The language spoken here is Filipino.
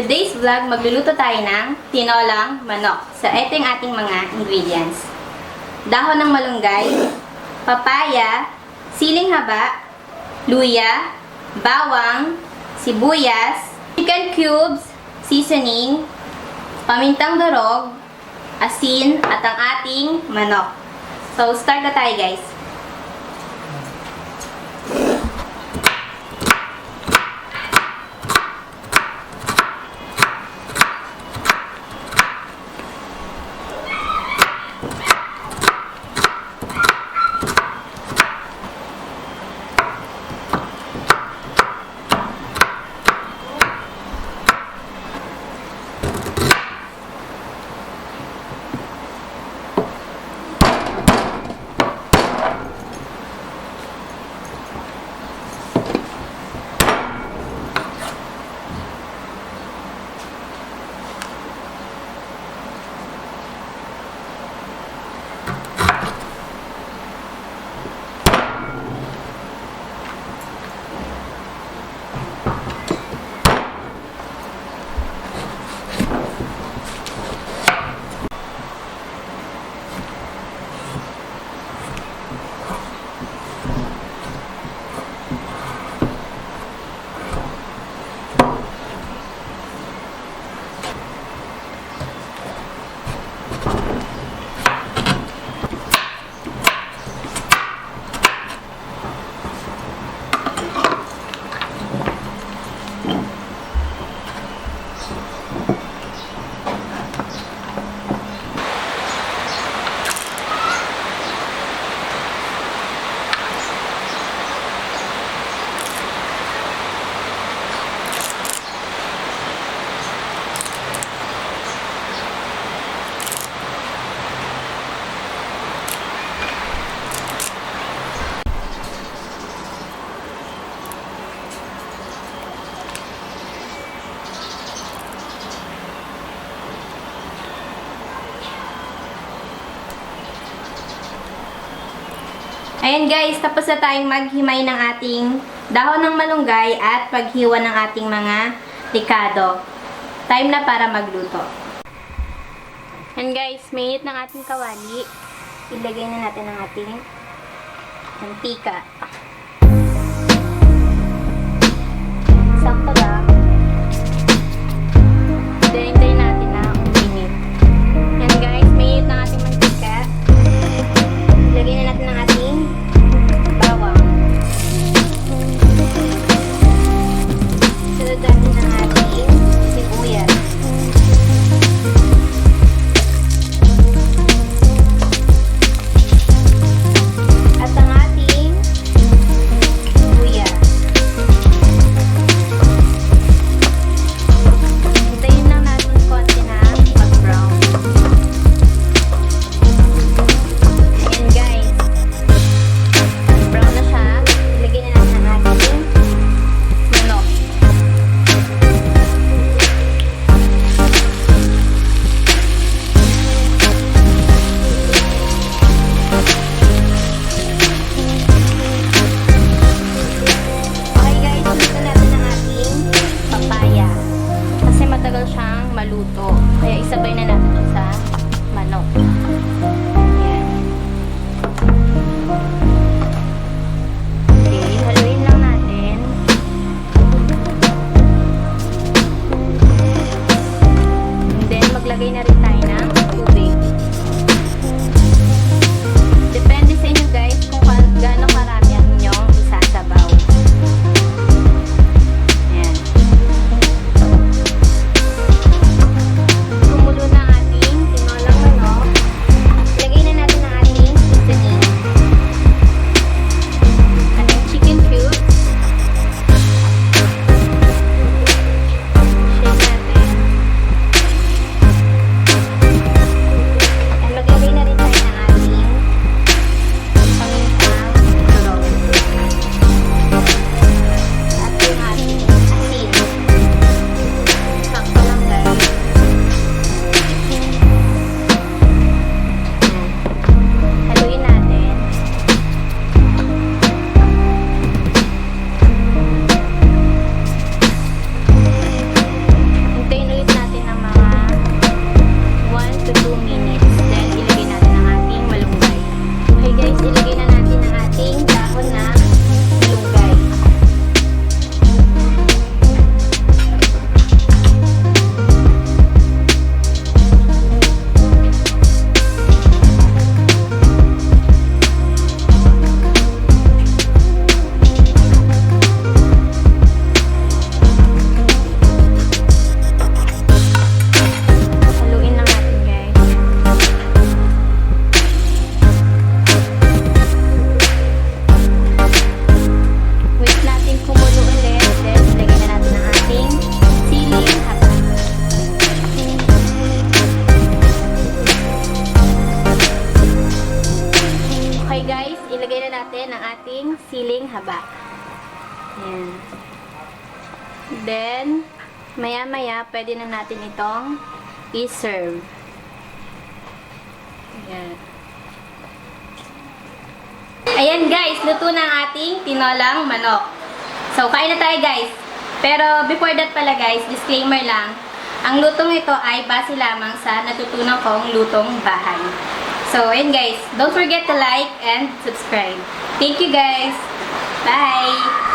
today's vlog, magluluto tayo ng tinolang manok. So, ito yung ating mga ingredients. Dahon ng malunggay, papaya, siling haba, luya, bawang, sibuyas, chicken cubes, seasoning, pamintang durog, asin, at ang ating manok. So, start na tayo guys. Ayan guys, tapos na tayong maghimay ng ating dahon ng malunggay at paghiwa ng ating mga likado. Time na para magluto. Ayan guys, mainit ng ating kawali. Ilagay na natin ang ating mantika. Sakto lang. Hintayin natin na uminit. Ayan guys, mainit ng ating mantika. Ilagay na natin ang ating bawang. Sunod natin ang ating sibuyas. At ang ating luya. Hintayin lang natin konti na pag-brown. Ayan guys. Brown na siya. Ilagay na natin ang ating manok. Okay guys, luto natin ang ating papaya. Kasi matagal siyang maluto. Kaya isabay na natin ito sa manok. Ayan. Okay, haluin lang natin. And then, maglagay na rin tayo ng tubig. Depende sa inyo guys kung gaano karami ang inyong isasabaw. Ayan. Kumulo na ang ating tinolang manok. Lagay na natin ang ating seasoning. Ating chicken cubes. Shake natin. siling haba. Ayan. Then, maya-maya, pwede na natin itong i-serve. Ayan. Ayan guys, luto na ang ating tinolang manok. So, kain na tayo guys. Pero before that pala guys, disclaimer lang. Ang lutong ito ay base lamang sa natutunan kong lutong bahay. So, ayan guys. Don't forget to like and subscribe. Thank you guys. Bye!